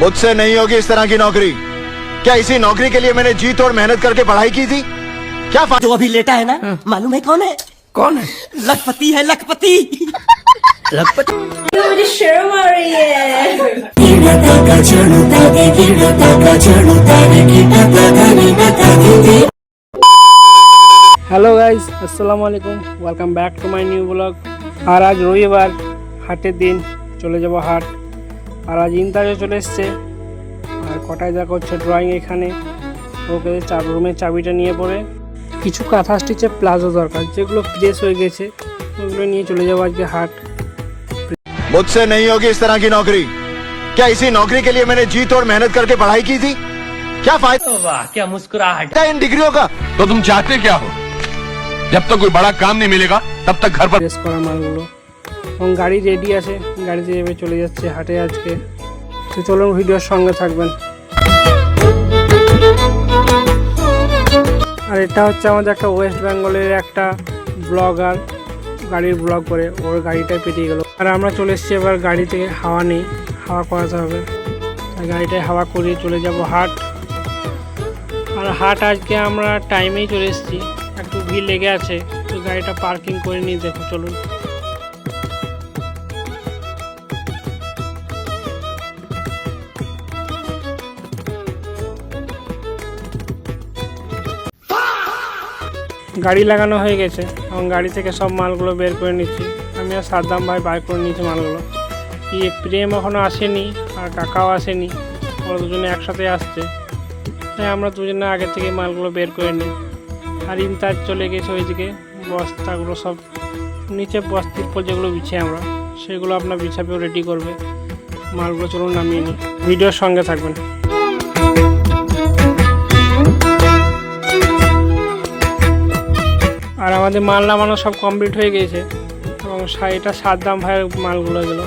मुझसे नहीं होगी इस तरह की नौकरी। क्या इसी नौकरी के लिए मैंने जी तोड़ मेहनत करके पढ़ाई की थी? क्या जो अभी लेटा है ना, मालूम है कौन है? कौन है? लखपति है, लखपति। लखपति। मुझे शर्म आ रही है। হ্যালো গাইস, আসসালামু আলাইকুম, welcome back to my new blog. আর আজ রবিবার, হাটের দিন, চলে যাব হাট। আর আজ ইন্টারভিউ চলে এসছে। আর কটায় যা করছে ড্রয়িং এখানে, ওকে রুমের চাবিটা নিয়ে পড়ে কিছু কাঁথা স্টিচের প্লাজো দরকার, যেগুলো প্রেস হয়ে গেছে, ওগুলো নিয়ে চলে যাবো আজকে হাট। मुझसे नहीं होगी इस तरह की नौकरी। क्या इसी नौकरी के लिए मैंने जी तोड़ मेहनत करके पढ़ाई की थी? क्या फायदा? वाह, क्या मुस्कुराहट क्या इन डिग्रियों का? तो तुम चाहते क्या हो? जब तक कोई बड़ा काम नहीं मिलेगा तब तक घर पर প্রেস করা মালগুলো এবং গাড়ি রেডি আছে, গাড়িতে যাবে, চলে যাচ্ছে হাটে আজকে। তো চলুন, ভিডিওর সঙ্গে থাকবেন। আর এটা হচ্ছে আমাদের একটা ওয়েস্ট বেঙ্গলের একটা ব্লগার, গাড়ির ব্লগ করে, ওর গাড়িটাই পেটিয়ে গেল। আর আমরা চলে এসেছি, এবার গাড়ি থেকে হাওয়া নেই, হাওয়া করাতে হবে। তাই গাড়িটায় হাওয়া করিয়ে চলে যাব হাট। আর হাট আজকে আমরা টাইমেই চলে এসেছি, একটু ভিড় লেগে আছে, তো গাড়িটা পার্কিং করে নিয়ে দেখো, চলুন। গাড়ি লাগানো হয়ে গেছে এবং গাড়ি থেকে সব মালগুলো বের করে নিচ্ছি। আমি আর সাদ্দাম ভাই বাইর করে নিয়েছি মালগুলো। প্রেম এখনও আসেনি আর কাকাও আসেনি, ওরা দুজনে একসাথে আসছে, তাই আমরা দুজনে আগে থেকে মালগুলো বের করে নিই। আর ইন্তাজ চলে গেছে ওইদিকে, বস্তাগুলো সব নিচে বস্তির পর যেগুলো বিছে আমরা, সেগুলো আপনার বিছাবেও রেডি করবে। মালগুলো চলুন নামিয়ে নিই, ভিডিওর সঙ্গে থাকবেন। আর আমাদের মাল নামানো সব কমপ্লিট হয়ে গিয়েছে এবং এটা সাদ্দাম ভাইয়ের মালগুলো এগুলো,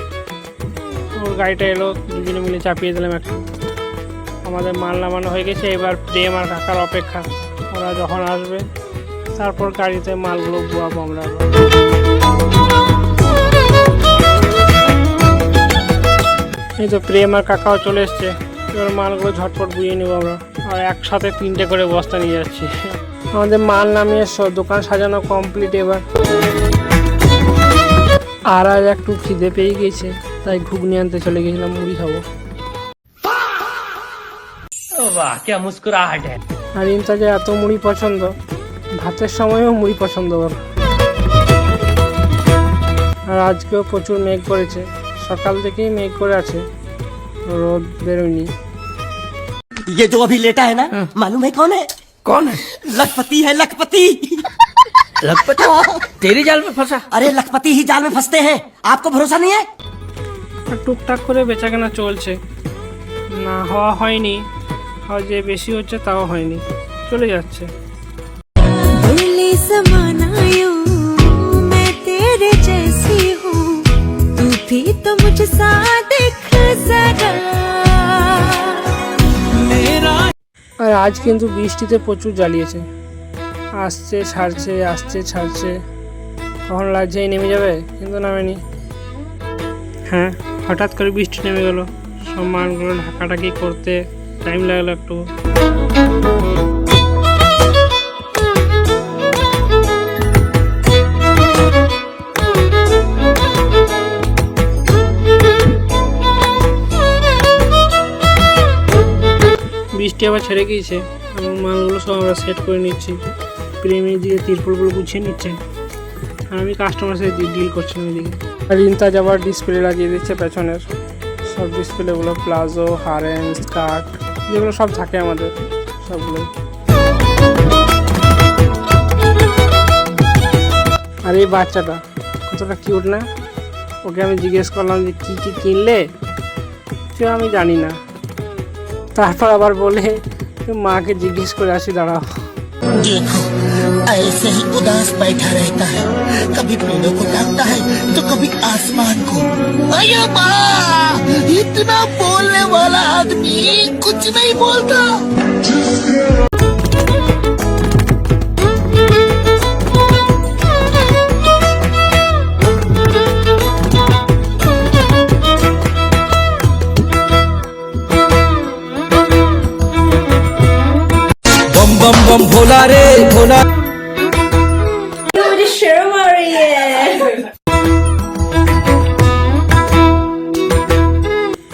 ওর গাড়িটা এলো, দুজনে মিলে চাপিয়ে দিলাম একটু। আমাদের মাল নামানো হয়ে গেছে, এবার প্রেম আর কাকার অপেক্ষা, ওরা যখন আসবে তারপর গাড়িতে মালগুলো বোয়াবো আমরা। এই তো প্রেম আর কাকাও চলে এসছে, এবার মালগুলো ঝটপট বুঝিয়ে নেবো আমরা। আর একসাথে 3টে করে বস্তা নিয়ে যাচ্ছি। আমাদের মাল নামিয়ে দোকান সাজানো কমপ্লিট এবার। আর আজ একটু খিদে পেয়ে গেছে, তাই ঘুগনি আনতে চলে গেছিলাম, মুড়ি খাবো। वाह, क्या मुस्कुराहट है। আর ইনতাজে এত মুড়ি পছন্দ, ভাতের সময়ও মুড়ি পছন্দ ওর। আর আজকেও প্রচুর মেঘ করেছে, সকাল থেকেই মেঘ করে আছে, রোদ বেরোয়নি। ये जो अभी लेटा है ना, मालूम है कौन है? कौन है? लखपति है, लखपति। लखपति तेरी जाल में फंसा? अरे लखपति ही जाल में फंसते हैं, आपको भरोसा नहीं है? আর টুকটাক করে বেচাকেনা চলছে, না হওয়া হয়নি, আর যে বেশি হচ্ছে তাও হয়নি, চলে যাচ্ছে। भूले समाना यूं, मैं तेरे जैसी हूँ, तू भी तो मुझसा दिख जरा। আর আজ কিন্তু বৃষ্টিতে প্রচুর জ্বালিয়েছে, আসছে ছাড়ছে, আসছে ছাড়ছে, কখন লাগছেই নেমে যাবে, কিন্তু নামেনি। হ্যাঁ, হঠাৎ করে বৃষ্টি নেমে গেল, সব মালগুলো ঢাকাঢাকি করতে টাইম লাগলো একটু। বৃষ্টি আবার ছেড়ে গিয়েছে এবং মালগুলো সব আমরা সেট করে নিচ্ছি। প্রেমের দিকে তিরপলগুলো গুছিয়ে নিচ্ছে, আর আমি কাস্টমার সাথে ডিল করছিলাম এদিকে। আর ইনতাজ আবার ডিসপ্লে লাগিয়ে দিচ্ছে পেছনের সব ডিসপ্লেগুলো, প্লাজো, হারেন, স্কার্ট, যেগুলো সব থাকে আমাদের সবগুলো। আর এই বাচ্চাটা কতটা কিউট না, ওকে আমি জিজ্ঞেস করলাম যে কী কী কিনলে, সে আমি জানি না। তারপর আবার বলে মাকে জিজ্ঞেস করে আসি, দাঁড়াও। देखो ऐसे ही उदास बैठा रहता है, कभी पेड़ों को ताकता है तो कभी आसमान को। अरे माँ, इतना बोलने वाला आदमी कुछ नहीं बोलता। सोना मुझे शर्म आ रही है।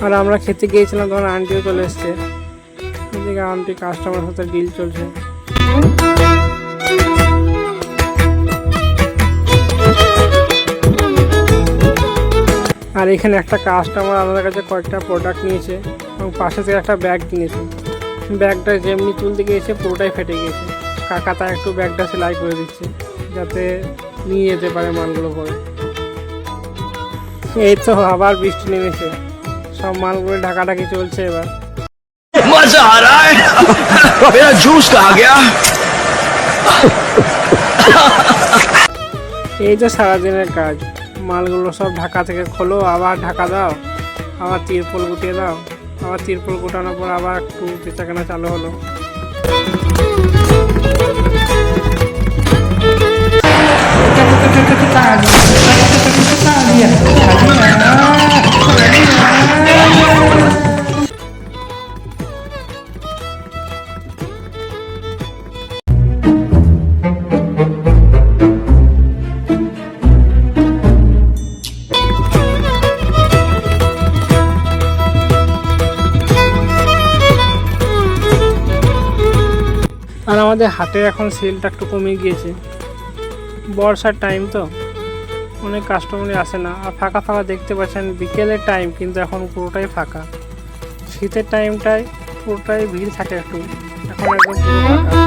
আর আমরা খেতে গিয়েছিলাম তখন আন্টিও চলে এসছে। এদিকে আন্টি কাস্টমার সাথে ডিল চলছে। আর এখানে একটা কাস্টমার আমাদের কাছে কয়েকটা প্রোডাক্ট নিয়েছে এবং পাশে থেকে একটা ব্যাগ কিনেছে। ব্যাগটা যেমনি তুলতে গিয়েছে পুরোটাই ফেটে গিয়েছে। কাকা তা একটু ব্যাগটা সেলাই করে দিচ্ছে যাতে নিয়ে যেতে পারে মালগুলো পরে। এই তো আবার বৃষ্টি নেমেছে, সব মালগুলো ঢাকাঢাকি চলছে এবার। मजा आ रहा है मेरा जूस कहाँ गया এই যে সারাদিনের কাজ, মালগুলো সব ঢাকা থেকে খোলো, আবার ঢাকা দাও, আবার তিরপল গুটিয়ে দাও, আবার তিরপল গুটানোর পর আবার একটু বেচাকেনা চালু হলো। আর আমাদের হাটে এখন সেলটা একটু কমে গিয়েছে, বর্ষার টাইম তো অনেক কাস্টমারই আসে না। আর ফাঁকা ফাঁকা দেখতে পাচ্ছেন, বিকেলের টাইম কিন্তু এখন পুরোটাই ফাঁকা। শীতের টাইমটায় পুরোটাই ভিড় থাকে একটু, এখন একদম পুরো ফাঁকা।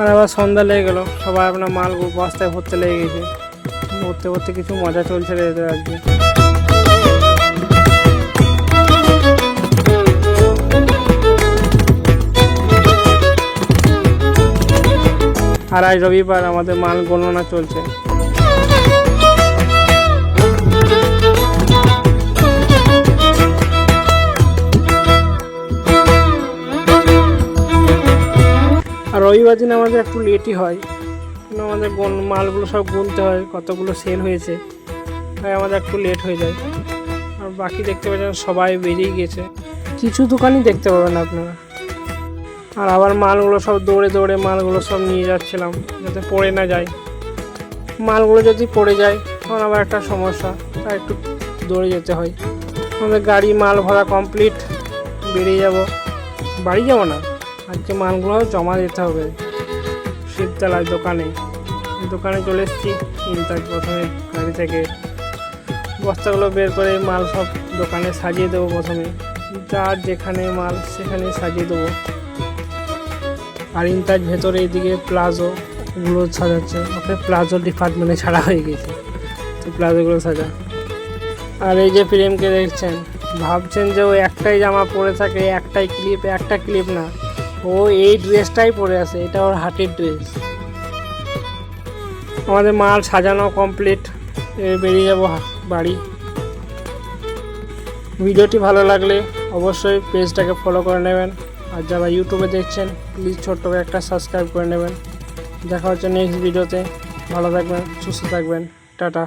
আর আবার সন্ধ্যা লেগে গেল, সবাই আপনার মাল বস্তায় ভরতে লেগে গেছে। ভরতে ভরতে কিছু মজা চলছে এদের আজকে। আর আজ রবিবার, আমাদের মাল গণনা চলছে। আর রবিবার দিন আমাদের একটু লেটই হয়, কারণ আমাদের মালগুলো সব গুনতে হয় কতগুলো সেল হয়েছে, তাই আমাদের একটু লেট হয়ে যায়। আর বাকি দেখতে পাচ্ছেন সবাই বেরিয়ে গেছে, কিছু দোকানই দেখতে পাবেন আপনারা। আর আবার মালগুলো সব দৌড়ে দৌড়ে মালগুলো সব নিয়ে যাচ্ছিলাম যাতে পড়ে না যায়। মালগুলো যদি পড়ে যায় তখন আবার একটা সমস্যা, তাই একটু দৌড়ে যেতে হয়। আমাদের গাড়ি মাল ভরা কমপ্লিট, বেরিয়ে যাব। বাড়ি যাব না, আজকে মালগুলো জমা দিতে হবে শিবতলায় দোকানে। দোকানে চলে এসেছি, ইনতাজ প্রথমে গাড়ি থেকে বস্তাগুলো বের করে মাল সব দোকানে সাজিয়ে দেবো। প্রথমে যার যেখানে মাল সেখানে সাজিয়ে দেবো। আর ইনতাজ ভেতরে এইদিকে প্লাজোগুলো সাজাচ্ছে, ওকে প্লাজো ডিপার্টমেন্টে ছাড়া হয়ে গেছে, তো প্লাজোগুলো সাজা। আর এই যে প্রেমকে দেখছেন, ভাবছেন যে ও একটাই জামা পরে থাকে, একটাই ক্লিপ, একটা ক্লিপ না, ও এই ড্রেসটাই পরে আছে, এটা ওর হাতের ড্রেস। আমাদের মাল সাজানো কমপ্লিট, বেরিয়ে যাব বাড়ি। ভিডিওটি ভালো লাগলে অবশ্যই পেজটাকে ফলো করে নেবেন। আর যারা ইউটিউবে দেখছেন প্লিজ ছোট্ট করে একটা সাবস্ক্রাইব করে নেবেন। দেখা হচ্ছে নেক্সট ভিডিওতে। ভালো থাকবেন, সুস্থ থাকবেন, টাটা।